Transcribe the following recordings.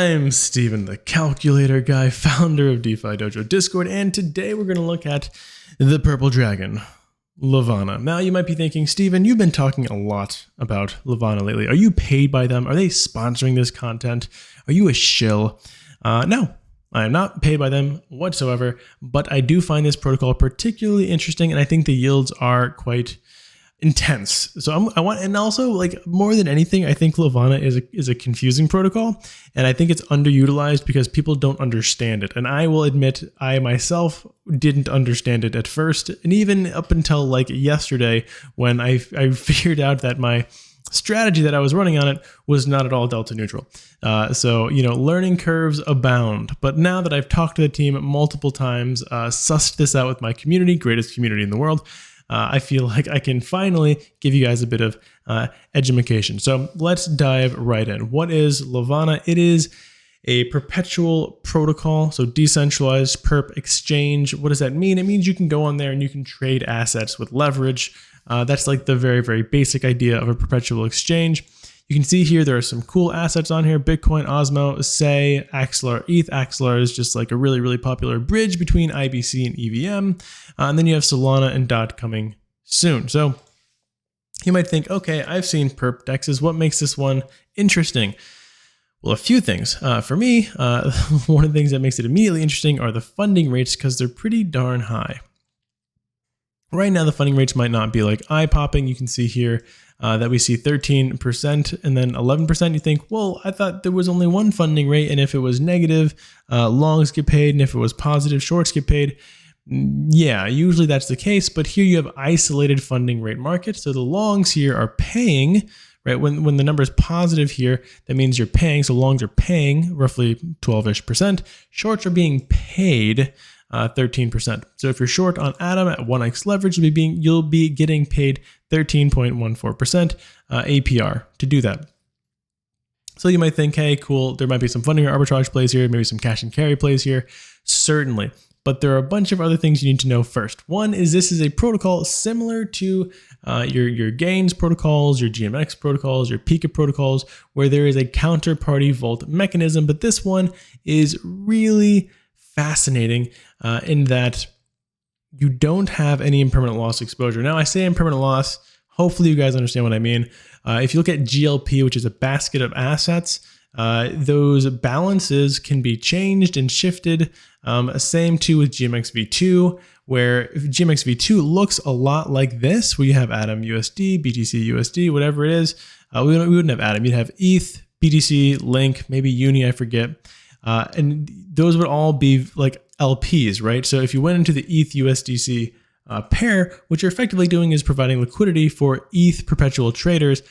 I'm Steven, the calculator guy, founder of DeFi Dojo Discord, and today we're going to look at the purple dragon, Levana. Now you might be thinking, Steven, you've been talking a lot about Levana lately. Are you paid by them? Are they sponsoring this content? Are you a shill? No, I am not paid by them whatsoever, but I do find this protocol particularly interesting, and I think the yields are quite intense. So and also, like, more than anything, I think Levana is a confusing protocol, and I think it's underutilized because people don't understand it. And I will admit, I myself didn't understand it at first, and even up until like yesterday, when I figured out that my strategy that I was running on it was not at all delta neutral. So, learning curves abound. But now that I've talked to the team multiple times, sussed this out with my community, greatest community in the world, I feel like I can finally give you guys a bit of education. So let's dive right in. What is Levana? It is a perpetual protocol, so decentralized perp exchange. What does that mean? It means you can go on there and you can trade assets with leverage. That's like the very, very basic idea of a perpetual exchange. You can see here there are some cool assets on here: Bitcoin, Osmo, Say, Axelar, ETH. Axelar is just like a really, really popular bridge between IBC and EVM. And then you have Solana and DOT coming soon. So you might think, okay, I've seen perp dexes. What makes this one interesting? Well, a few things. For me, one of the things that makes it immediately interesting are the funding rates, because they're pretty darn high. Right now, the funding rates might not be like eye-popping. You can see here that we see 13% and then 11%. You think, well, I thought there was only one funding rate, and if it was negative, longs get paid, and if it was positive, shorts get paid. Yeah, usually that's the case, but here you have isolated funding rate markets. So the longs here are paying, right? When the number is positive here, that means you're paying. So longs are paying roughly 12-ish%. Shorts are being paid 13%. So if you're short on Atom at 1x leverage, you'll be getting paid 13.14% APR to do that. So you might think, hey, cool, there might be some funding or arbitrage plays here, maybe some cash and carry plays here. Certainly. But there are a bunch of other things you need to know first. One is this is a protocol similar to your Gains protocols, your GMX protocols, your Pika protocols, where there is a counterparty vault mechanism. But this one is really fascinating in that you don't have any impermanent loss exposure. Now, I say impermanent loss, hopefully you guys understand what I mean. If you look at GLP, which is a basket of assets, those balances can be changed and shifted. Same too with GMX v2, where GMX v2 looks a lot like this, where you have Atom USD, BTC USD, whatever it is. We wouldn't have Atom. You'd have ETH, BTC, Link, maybe Uni, I forget. And those would all be like LPs, right? So if you went into the ETH USDC pair, what you're effectively doing is providing liquidity for ETH perpetual traders,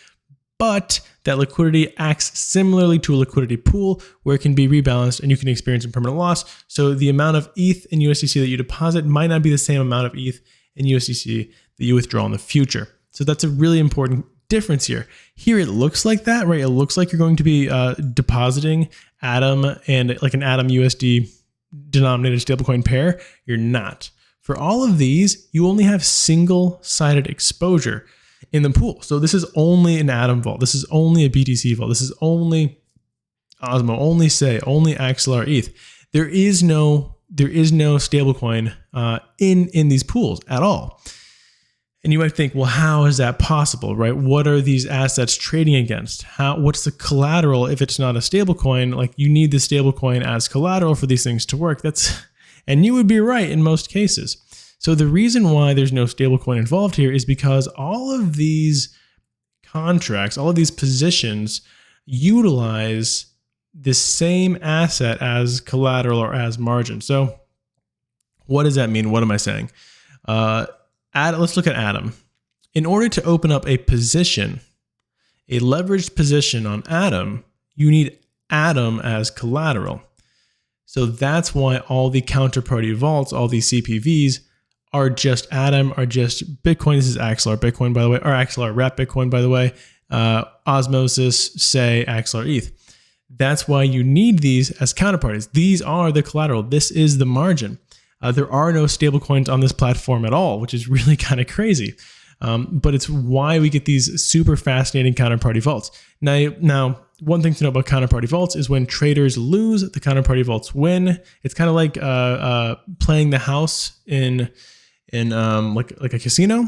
but that liquidity acts similarly to a liquidity pool where it can be rebalanced and you can experience impermanent loss. So the amount of ETH in USDC that you deposit might not be the same amount of ETH in USDC that you withdraw in the future. So that's a really important difference here. Here it looks like that, right? It looks like you're going to be depositing Atom and like an Atom USD denominated stablecoin pair. You're not. For all of these, you only have single-sided exposure in the pool. So this is only an Atom vault. This is only a BTC vault. This is only Osmo, only Say, only Axelar ETH. There is no stablecoin in these pools at all. And you might think, well, how is that possible, right? What are these assets trading against? What's the collateral if it's not a stablecoin? Like, you need the stablecoin as collateral for these things to work. And you would be right in most cases. So the reason why there's no stablecoin involved here is because all of these contracts, all of these positions utilize the same asset as collateral or as margin. So what does that mean? What am I saying? Let's look at Atom. In order to open up a position, a leveraged position on Atom, you need Atom as collateral. So that's why all the counterparty vaults, all these CPVs, are just Atom, are just Bitcoin. This is Axelar Bitcoin, by the way, or Axelar Wrap Bitcoin, by the way. Osmosis, Say, Axelar ETH. That's why you need these as counterparties. These are the collateral. This is the margin. There are no stablecoins on this platform at all, which is really kind of crazy. but it's why we get these super fascinating counterparty vaults. Now, one thing to know about counterparty vaults is when traders lose, the counterparty vaults win. It's kind of like playing the house in like a casino.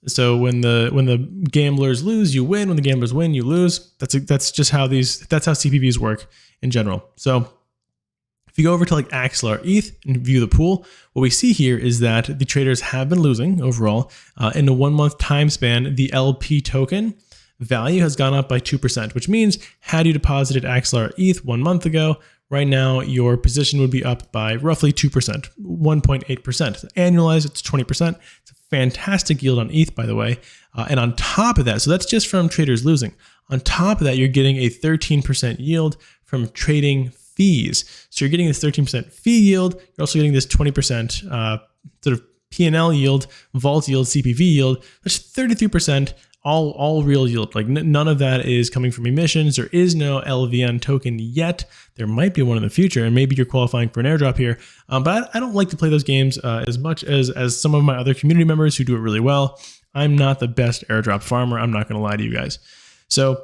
So when the gamblers lose, you win. When the gamblers win, you lose. That's just how CPVs work in general. So if you go over to like Axelar ETH and view the pool, what we see here is that the traders have been losing overall. In a 1 month time span, the LP token value has gone up by 2%, which means had you deposited Axelar ETH 1 month ago, right now your position would be up by roughly 2%, 1.8%. Annualized, it's 20%. It's a fantastic yield on ETH, by the way. And on top of that, so that's just from traders losing. On top of that, you're getting a 13% yield from trading fees. So you're getting this 13% fee yield. You're also getting this 20% sort of P&L yield, vault yield, CPV yield. That's 33%. All real yield. Like none of that is coming from emissions. There is no LVN token yet. There might be one in the future, and maybe you're qualifying for an airdrop here. But I don't like to play those games as much as some of my other community members who do it really well. I'm not the best airdrop farmer. I'm not going to lie to you guys. So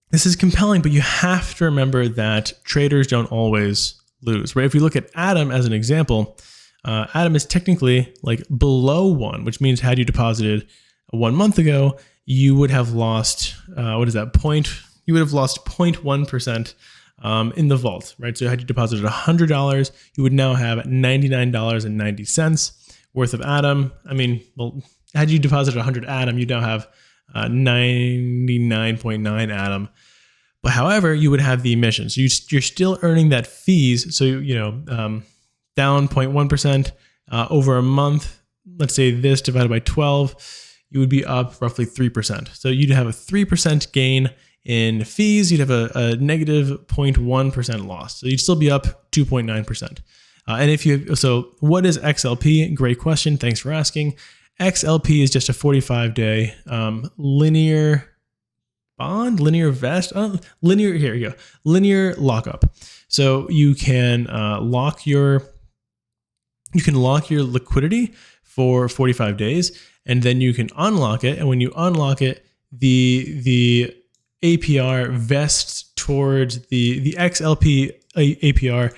this is compelling, but you have to remember that traders don't always lose, right? If we look at Atom as an example, Atom is technically like below 1, which means had you deposited 1 month ago, you would have lost, what is that, you would have lost 0.1% in the vault, right? So had you deposited $100, you would now have $99.90 worth of Atom. I mean, well, had you deposited 100 Atom, you'd now have 99.9 Atom. But however, you would have the emissions. So you're still earning that fees. So, down 0.1% over a month. Let's say this divided by 12, you would be up roughly 3%. So you'd have a 3% gain in fees. You'd have a negative 0.1% loss. So you'd still be up 2.9%. So what is XLP? Great question. Thanks for asking. XLP is just a 45-day linear bond, linear vest, linear lockup. So you can lock your liquidity for 45 days, and then you can unlock it. And when you unlock it, the APR vests towards the XLP APR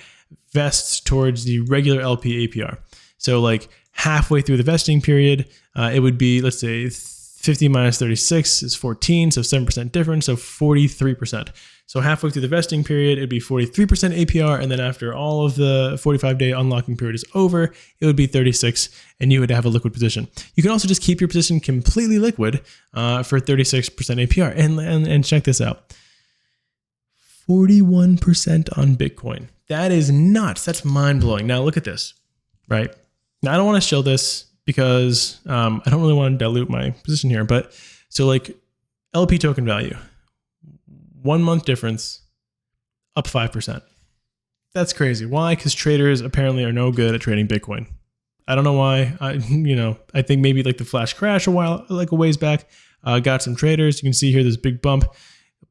vests towards the regular LP APR. So like halfway through the vesting period, it would be, let's say 50 minus 36 is 14, so 7% difference, so 43%. So halfway through the vesting period, it'd be 43% APR, and then after all of the 45-day unlocking period is over, it would be 36, and you would have a liquid position. You can also just keep your position completely liquid for 36% APR, and check this out. 41% on Bitcoin. That is nuts. That's mind-blowing. Now look at this, right? Now I don't want to show this because I don't really want to dilute my position here, but so like LP token value, 1 month difference, up 5%. That's crazy. Why? Because traders apparently are no good at trading Bitcoin. I don't know why. I think maybe like the flash crash a ways back, got some traders. You can see here this big bump,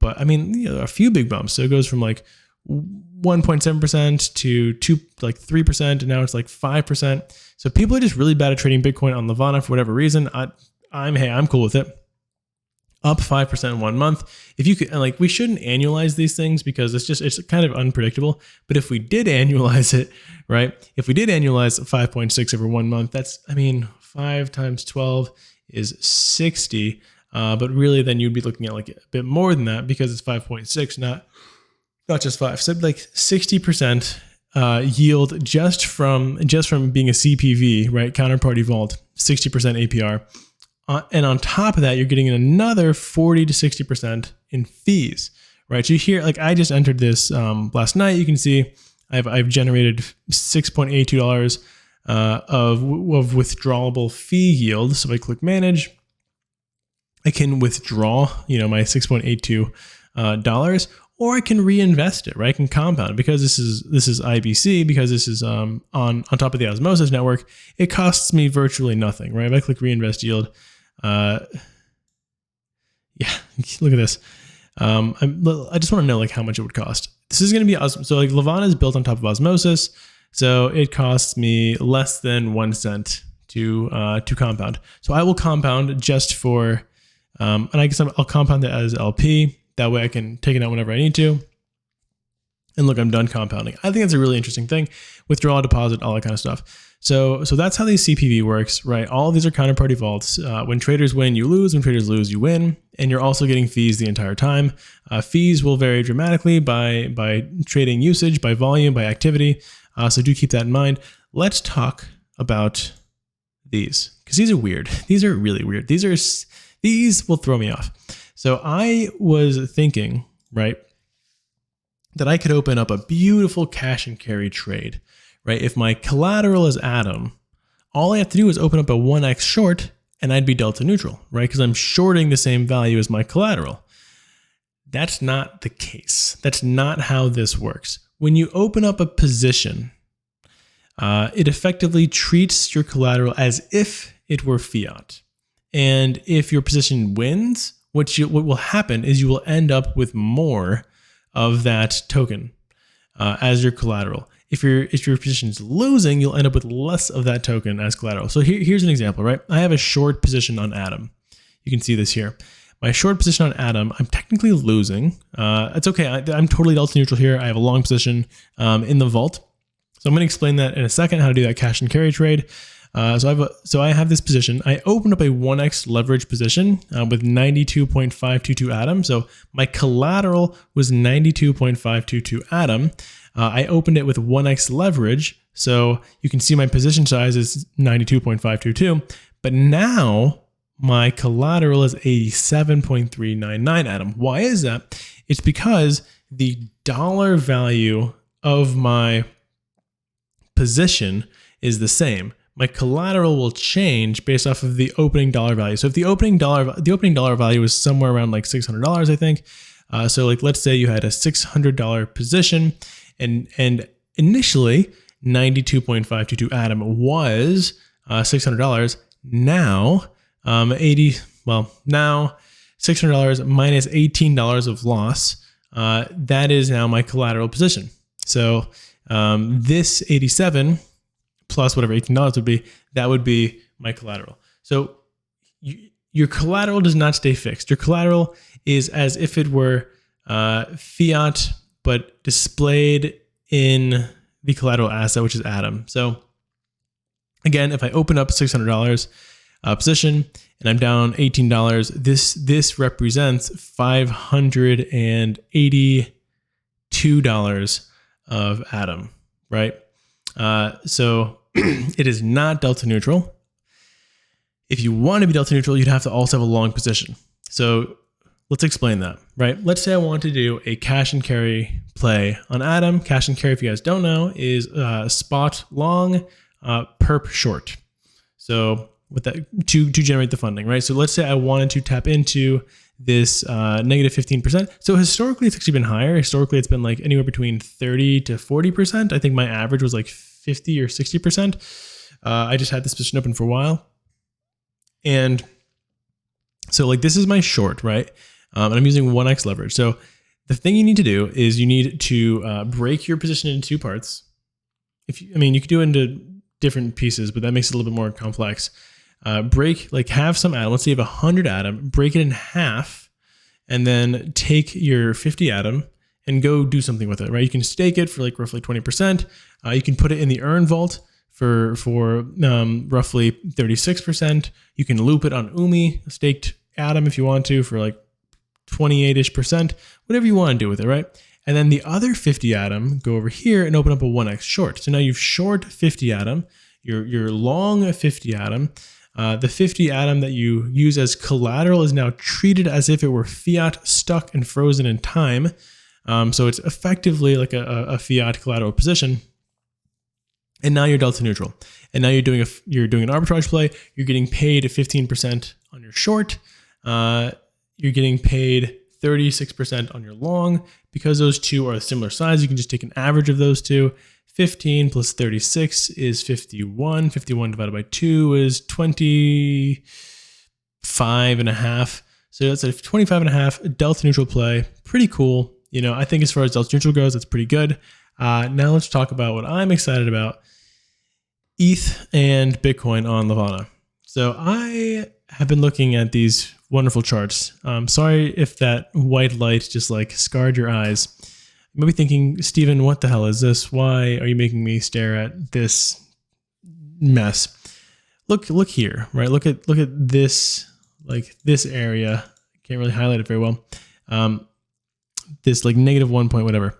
but I mean, a few big bumps. So it goes from like 1.7% to 3%, and now it's like 5%. So people are just really bad at trading Bitcoin on Levana for whatever reason. I'm cool with it. Up 5% in 1 month. If you could, like, we shouldn't annualize these things because it's kind of unpredictable. But if we did annualize it, right? If we did annualize 5.6 over 1 month, 5 times 12 is 60. But really, then you'd be looking at like a bit more than that because it's 5.6, not just 5. So like 60% yield just from being a CPV, right? Counterparty vault, 60% APR. And on top of that, you're getting another 40 to 60% in fees, right? So you hear, like I just entered this last night. You can see I've generated $6.82 of withdrawable fee yield. So if I click manage, I can withdraw, my $6.82, or I can reinvest it, right? I can compound because this is IBC, because this is on top of the Osmosis network. It costs me virtually nothing, right? If I click reinvest yield, yeah, look at this. I just want to know like how much it would cost. This is going to be so like Levana is built on top of Osmosis, so it costs me less than 1 cent to compound. So I will compound just for, and I guess I'll compound it as LP. That way I can take it out whenever I need to. And look, I'm done compounding. I think that's a really interesting thing. Withdrawal, deposit, all that kind of stuff. So that's how the CPV works, right? All of these are counterparty vaults. When traders win, you lose. When traders lose, you win. And you're also getting fees the entire time. Fees will vary dramatically by trading usage, by volume, by activity. So do keep that in mind. Let's talk about these, because these are weird. These are really weird. These will throw me off. So I was thinking, right, that I could open up a beautiful cash and carry trade, right? If my collateral is Atom, all I have to do is open up a 1x short and I'd be delta neutral, right? Because I'm shorting the same value as my collateral. That's not the case. That's not how this works. When you open up a position, it effectively treats your collateral as if it were fiat. And if your position wins, what will happen is you will end up with more of that token as your collateral. If your position is losing, you'll end up with less of that token as collateral. So here's an example, right? I have a short position on Atom. You can see this here. My short position on Atom, I'm technically losing. It's okay. I'm totally delta neutral here. I have a long position in the vault. So I'm going to explain that in a second, how to do that cash and carry trade. So I have this position. I opened up a 1x leverage position with 92.522 Atom. So my collateral was 92.522 Atom. I opened it with 1x leverage. So you can see my position size is 92.522. But now my collateral is 87.399 Atom. Why is that? It's because the dollar value of my position is the same. My collateral will change based off of the opening dollar value. So if the opening dollar value was somewhere around like $600, I think. So like, let's say you had a $600 position and initially 92.522 Atom was $600. Now, now $600 minus $18 of loss. That is now my collateral position. So this 87 plus whatever $18 would be, that would be my collateral. So your collateral does not stay fixed. Your collateral is as if it were fiat, but displayed in the collateral asset, which is Atom. So again, if I open up $600 position and I'm down $18, this represents $582 of Atom, right? So it is not delta neutral. If you want to be delta neutral, you'd have to also have a long position. So let's explain that, right? Let's say I want to do a cash and carry play on Atom. Cash and carry, if you guys don't know, is spot long, perp short. So with that, to generate the funding, right? So let's say I wanted to tap into this negative 15%. So historically, it's actually been higher. Historically, it's been like anywhere between 30 to 40%. I think my average was like 50 or 60%. I just had this position open for a while. And so like, this is my short, right? And I'm using 1x leverage. So the thing you need to do is you need to break your position into two parts. You could do it into different pieces, but that makes it a little bit more complex. Have some Atom. Let's say you have 100 Atom, break it in half, and then take your 50 Atom and go do something with it, right? You can stake it for like roughly 20%. You can put it in the earn vault for roughly 36%. You can loop it on UMI, staked Atom if you want to, for like 28-ish%, whatever you want to do with it, right? And then the other 50 Atom, go over here and open up a 1x short. So now you've short 50 Atom, you're long 50 Atom. The 50 Atom that you use as collateral is now treated as if it were fiat, stuck and frozen in time. So it's effectively like a fiat collateral position. And now you're delta neutral. And now you're doing an arbitrage play. You're getting paid 15% on your short. You're getting paid 36% on your long. Because those two are similar size, you can just take an average of those two. 15 plus 36 is 51. 51 divided by 2 is 25.5. So that's a 25.5 delta neutral play. Pretty cool. I think as far as delta neutral goes, that's pretty good. Now let's talk about what I'm excited about. ETH and Bitcoin on Levana. So I have been looking at these wonderful charts. Sorry if that white light just like scarred your eyes. You might be thinking, Steven, what the hell is this? Why are you making me stare at this mess? Look here, right? Look at this, like this area. Can't really highlight it very well. This like negative 1 point whatever.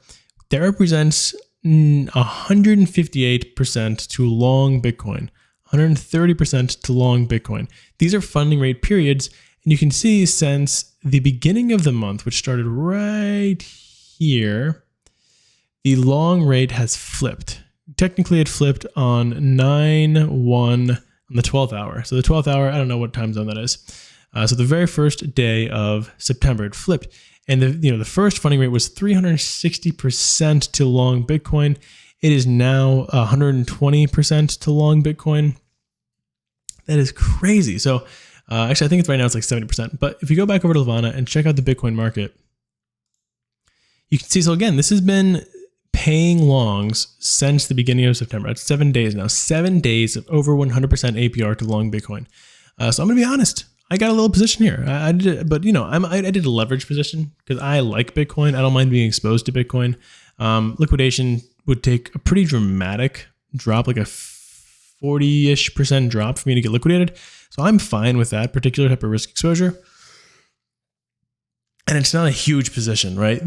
That represents 158% to long Bitcoin, 130% to long Bitcoin. These are funding rate periods, and you can see since the beginning of the month, which started right here, the long rate has flipped. Technically, it flipped on 9/1 on the 12th hour. So the 12th hour, I don't know what time zone that is. So the very first day of September, it flipped. And the first funding rate was 360% to long Bitcoin. It is now 120% to long Bitcoin. That is crazy. So actually, I think it's right now it's like 70%. But if you go back over to Levana and check out the Bitcoin market, you can see, so again, this has been paying longs since the beginning of September. It's 7 days now. 7 days of over 100% APR to long Bitcoin. So I'm going to be honest. I got a little position here. I did, but I did a leverage position because I like Bitcoin. I don't mind being exposed to Bitcoin. Liquidation would take a pretty dramatic drop, like a 40-ish% drop for me to get liquidated. So I'm fine with that particular type of risk exposure. And it's not a huge position, right?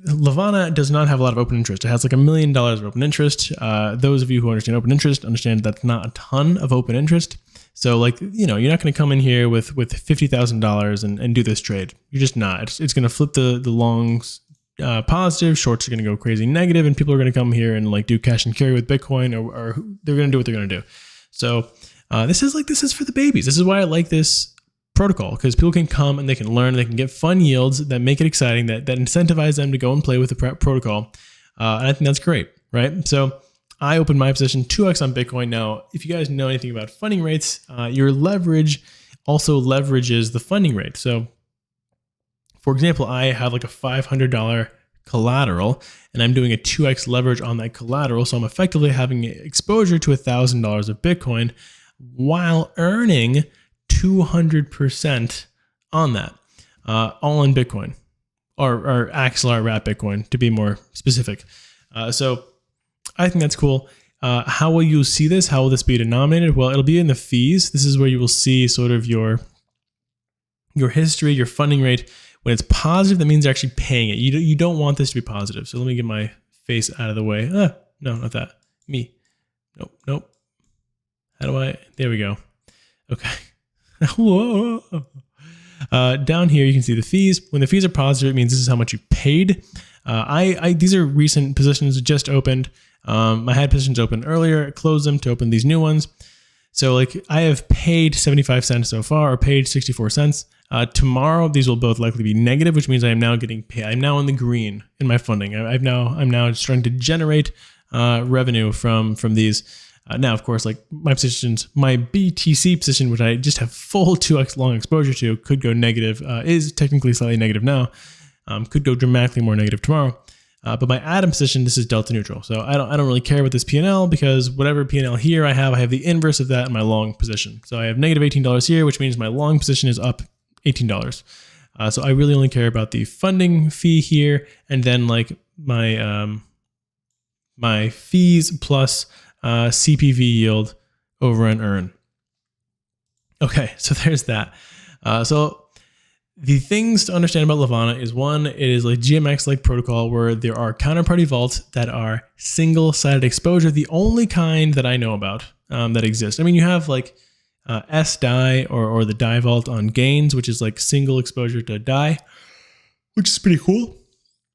Levana does not have a lot of open interest. It has like $1 million of open interest. Those of you who understand open interest understand that's not a ton of open interest. So like, you're not going to come in here with $50,000 and do this trade. You're just not. It's going to flip the longs positive, shorts are going to go crazy negative, and people are going to come here and like do cash and carry with Bitcoin, or they're going to do what they're going to do. So this is for the babies. This is why I like this protocol, because people can come and they can learn, they can get fun yields that make it exciting, that incentivize them to go and play with the protocol. And I think that's great, right? So I opened my position 2x on Bitcoin. Now, if you guys know anything about funding rates, your leverage also leverages the funding rate. So for example, I have like a $500 collateral and I'm doing a 2x leverage on that collateral. So I'm effectively having exposure to $1,000 of Bitcoin while earning 200% on that, all in Bitcoin or Axelar wrap Bitcoin to be more specific. So I think that's cool. How will you see this? How will this be denominated? Well, it'll be in the fees. This is where you will see sort of your history, your funding rate. When it's positive, that means you're actually paying it. You don't want this to be positive. So let me get my face out of the way. No, not that. Me. Nope. How do I? There we go. Okay. Whoa. Down here, you can see the fees. When the fees are positive, it means this is how much you paid. These are recent positions that just opened. I had positions open earlier, closed them to open these new ones. So like I have paid 75 cents so far, or paid 64 cents. Tomorrow, these will both likely be negative, which means I am now getting paid. I'm now in the green in my funding. I'm now starting to generate revenue from these. Now, of course, like my positions, my BTC position, which I just have full 2x long exposure to, could go negative, is technically slightly negative now, could go dramatically more negative tomorrow. But my Atom position, this is delta neutral. So I don't really care about this P&L, because whatever P&L here I have the inverse of that in my long position. So I have negative $18 here, which means my long position is up $18. So I really only care about the funding fee here, and then like my my fees plus CPV yield over an earn. Okay, so there's that. So the things to understand about Levana is, one, it is like GMX-like protocol where there are counterparty vaults that are single-sided exposure, the only kind that I know about that exists. I mean, you have like S-DAI or the DAI vault on Gains, which is like single exposure to DAI, which is pretty cool.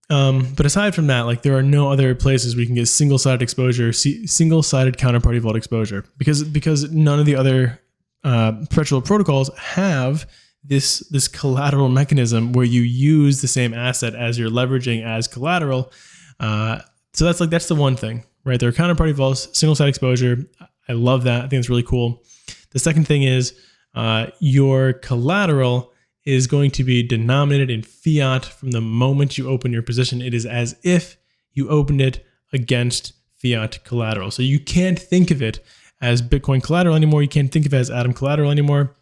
But aside from that, like there are no other places where you can get single-sided exposure, single-sided counterparty vault exposure, because none of the other perpetual protocols have this collateral mechanism where you use the same asset as you're leveraging as collateral. So that's the one thing, right? There are counterparty vaults, single-sided exposure. I love that. I think it's really cool. The second thing is your collateral is going to be denominated in fiat from the moment you open your position. It is as if you opened it against fiat collateral. So you can't think of it as Bitcoin collateral anymore. You can't think of it as Atom collateral anymore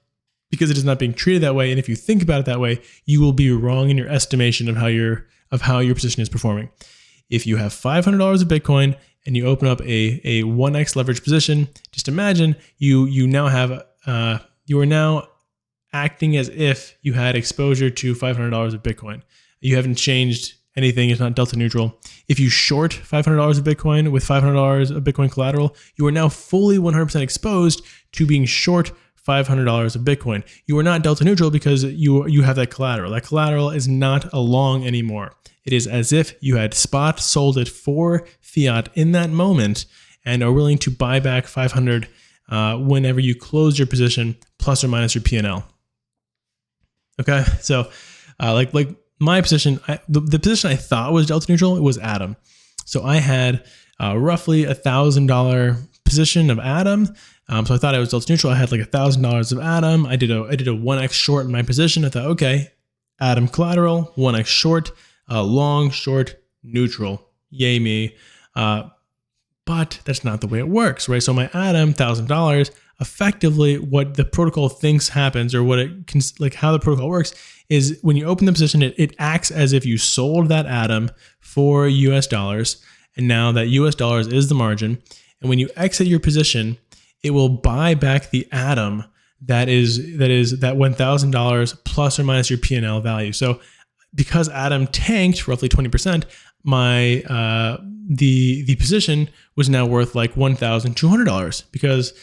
because it is not being treated that way. And if you think about it that way, you will be wrong in your estimation of how your position is performing. If you have $500 of Bitcoin and you open up a 1x leverage position, just imagine you are now acting as if you had exposure to $500 of Bitcoin. You haven't changed anything. It's not delta neutral. If you short $500 of Bitcoin with $500 of Bitcoin collateral, you are now fully 100% exposed to being short $500 of Bitcoin. You are not delta neutral because you have that collateral. That collateral is not a long anymore. It is as if you had spot sold it for fiat in that moment and are willing to buy back 500 whenever you close your position, plus or minus your P&L. Okay, so like my position, the position I thought was delta neutral, it was Atom. So I had roughly $1,000 position of Atom. So I thought I was delta neutral. I had like $1,000 of Atom. I did a 1x short in my position. I thought, okay, Atom collateral, 1x short, long, short, neutral. Yay me. But that's not the way it works, right? So my Atom, $1,000, effectively what the protocol thinks happens, or what it can, like how the protocol works, is when you open the position, it acts as if you sold that Atom for US dollars. And now that US dollars is the margin. And when you exit your position, it will buy back the Atom that is that $1,000 plus or minus your P&L value. So because Atom tanked roughly 20%, my the position was now worth like $1,200 because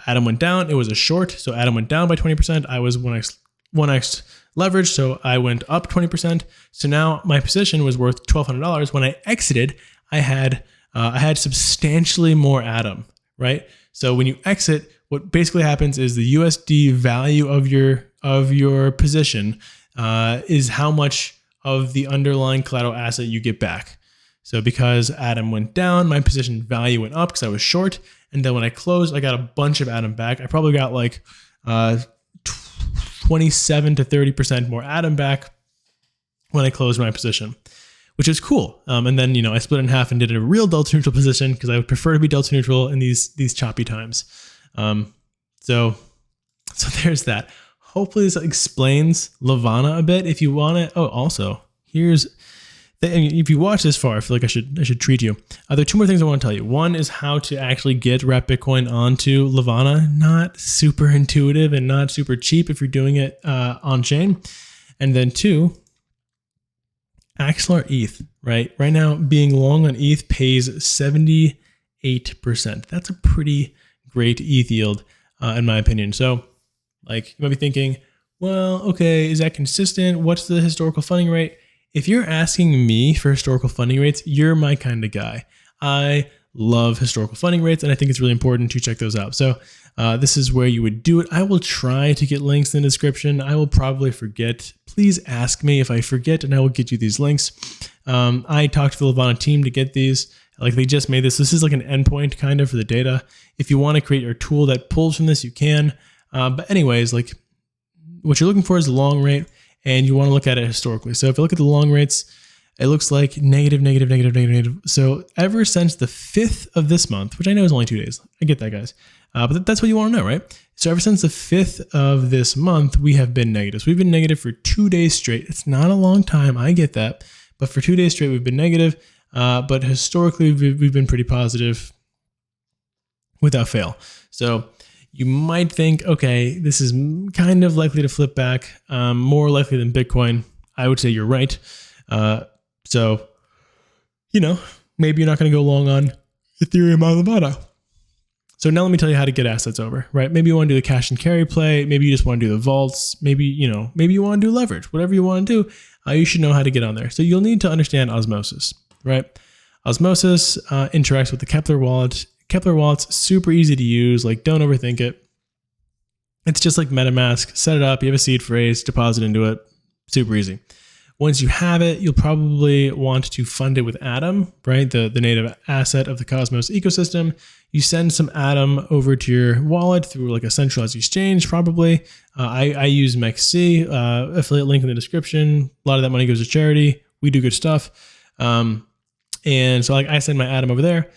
Atom went down. It was a short, so Atom went down by 20%. I was 1x leverage, so I went up 20%. So now my position was worth $1,200. When I exited, I had substantially more Atom, right? So when you exit, what basically happens is the USD value of your position is how much of the underlying collateral asset you get back. So because Atom went down, my position value went up because I was short. And then when I closed, I got a bunch of Atom back. I probably got like 27 to 30% more Atom back when I closed my position, which is cool. And then, I split it in half and did a real delta neutral position because I would prefer to be delta neutral in these choppy times. So there's that. Hopefully this explains Levana a bit. If you want it, also if you watch this far, I feel like I should treat you. There are two more things I want to tell you. One is how to actually get wrap Bitcoin onto Levana. Not super intuitive and not super cheap if you're doing it on chain. And then two, Axelar ETH, right? Right now, being long on ETH pays 78%. That's a pretty great ETH yield, in my opinion. So, you might be thinking, well, okay, is that consistent? What's the historical funding rate? If you're asking me for historical funding rates, you're my kind of guy. I love historical funding rates, and I think it's really important to check those out. So this is where you would do it. I will try to get links in the description. I will probably forget. Please ask me if I forget, and I will get you these links. I talked to the Levana team to get these. They just made this. This is like an endpoint kind of for the data. If you want to create your tool that pulls from this, you can. But anyways, what you're looking for is the long rate, and you want to look at it historically. So if you look at the long rates, it looks like negative. So ever since the 5th of this month, which I know is only 2 days, I get that, guys. But that's what you want to know, right? So ever since the 5th of this month, we have been negative. So we've been negative for 2 days straight. It's not a long time, I get that. But for 2 days straight, we've been negative. But historically, we've been pretty positive without fail. So you might think, okay, this is kind of likely to flip back, more likely than Bitcoin. I would say you're right. So, maybe you're not going to go long on Ethereum on Levana. So now let me tell you how to get assets over, right? Maybe you want to do the cash and carry play. Maybe you just want to do the vaults. Maybe you want to do leverage. Whatever you want to do, you should know how to get on there. So you'll need to understand Osmosis, right? Osmosis interacts with the Kepler wallet. Kepler wallet's super easy to use. Don't overthink it. It's just like MetaMask. Set it up. You have a seed phrase. Deposit into it. Super easy. Once you have it, you'll probably want to fund it with Atom, right? The native asset of the Cosmos ecosystem. You send some Atom over to your wallet through a centralized exchange, probably. I use MEXC, affiliate link in the description. A lot of that money goes to charity. We do good stuff. And so I send my Atom over there.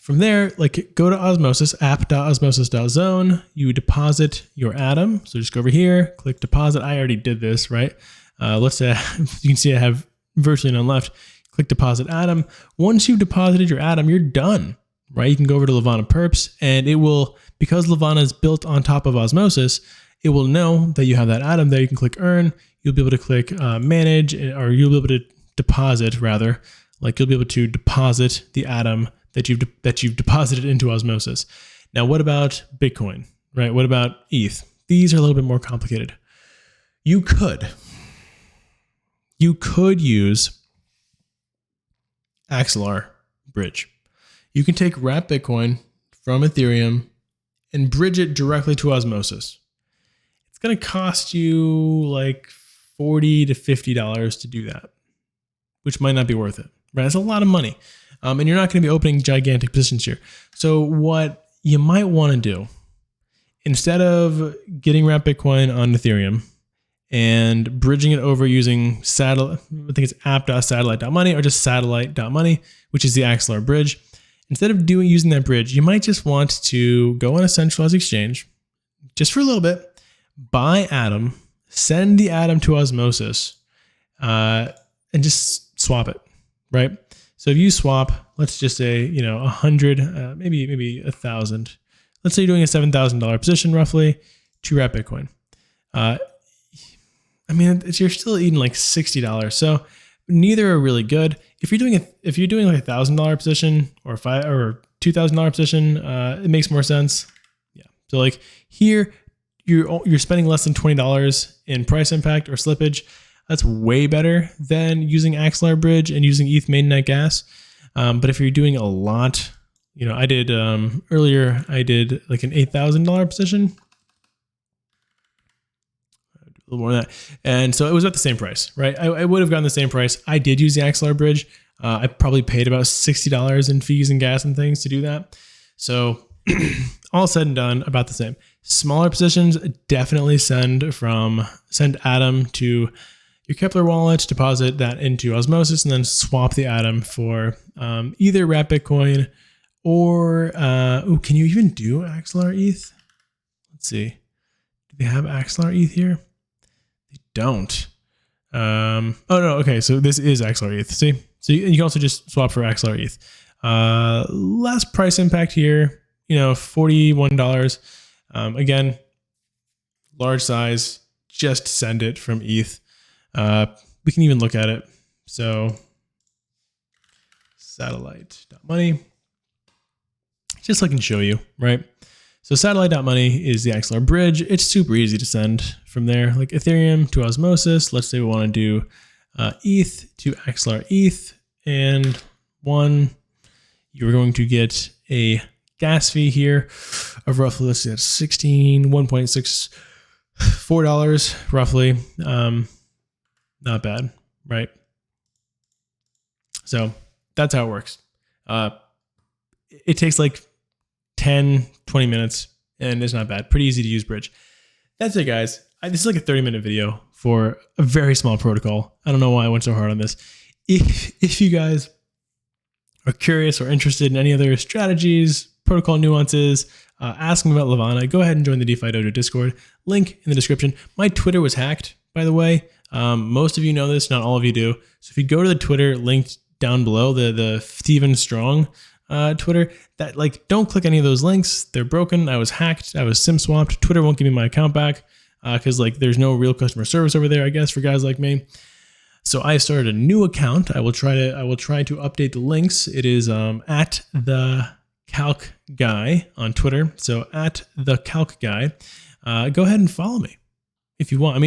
From there, like go to Osmosis, app.osmosis.zone. You deposit your atom. So just go over here, click deposit. I already did this, right? Let's say you can see I have virtually none left. Click deposit atom. Once you've deposited your atom, you're done, right? You can go over to Levana Perps and it will, because Levana is built on top of Osmosis, it will know that you have that atom there. You can click earn. You'll be able to click manage, or you'll be able to deposit rather. Like you'll be able to deposit the atom that you've deposited into Osmosis. Now, what about Bitcoin, right? What about ETH? These are a little bit more complicated. You could use Axelar bridge. You can take wrap Bitcoin from Ethereum and bridge it directly to Osmosis. It's going to cost you like $40 to $50 to do that, which might not be worth it, right? That's a lot of money. And you're not going to be opening gigantic positions here. So what you might want to do, instead of getting wrap Bitcoin on Ethereum and bridging it over using satellite, I think it's app.satellite.money or just satellite.money, which is the Axelar bridge. Instead of using that bridge, you might just want to go on a centralized exchange just for a little bit, buy atom, send the atom to Osmosis, and just swap it, right? So if you swap, let's just say, 100, maybe 1,000. Let's say you're doing a $7,000 position roughly to wrap Bitcoin. You're still eating like $60. So neither are really good. If you're doing like $1,000 position or $2,000 position, it makes more sense. Yeah. So like here, you're spending less than $20 in price impact or slippage. That's way better than using Axelar bridge and using ETH mainnet gas. But if you're doing a lot, I did earlier, I did like an $8,000 position. A little more than that. And so it was at the same price, right? I would have gotten the same price. I did use the Axelar bridge. I probably paid about $60 in fees and gas and things to do that. So all said and done, about the same. Smaller positions, definitely send atom to your Kepler wallet, deposit that into Osmosis, and then swap the atom for either wrap Bitcoin or, can you even do Axelar ETH? Let's see. Do they have Axelar ETH here? They don't. Oh no, okay, so this is Axelar ETH. See? So you can also just swap for Axelar ETH. Last price impact here, $41. Again, large size, just send it from ETH. We can even look at it. So satellite.money, just so I can show you, right? So satellite.money is the Axelar bridge. It's super easy to send from there, like Ethereum to Osmosis. Let's say we want to do ETH to Axelar ETH, and you're going to get a gas fee here of roughly, let's see, that's $1.64 roughly. Not bad, right? So that's how it works. It takes like 10, 20 minutes and it's not bad. Pretty easy to use bridge. That's it, guys. This is like a 30-minute video for a very small protocol. I don't know why I went so hard on this. If you guys are curious or interested in any other strategies, protocol nuances, ask me about Levana, go ahead and join the DeFi Dojo Discord. Link in the description. My Twitter was hacked, by the way. Most of you know this, not all of you do. So if you go to the Twitter linked down below, the Steven Strong Twitter, don't click any of those links. They're broken. I was hacked. I was SIM swapped. Twitter won't give me my account back because there's no real customer service over there, I guess, for guys like me. So I started a new account. I will try to update the links. It is at the Calc Guy on Twitter. So at the Calc Guy, go ahead and follow me if you want.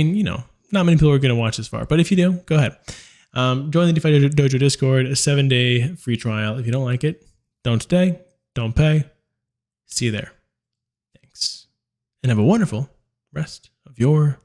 Not many people are going to watch this far, but if you do, go ahead. Join the DeFi Dojo Discord, a 7-day free trial. If you don't like it, don't stay, don't pay. See you there. Thanks. And have a wonderful rest of your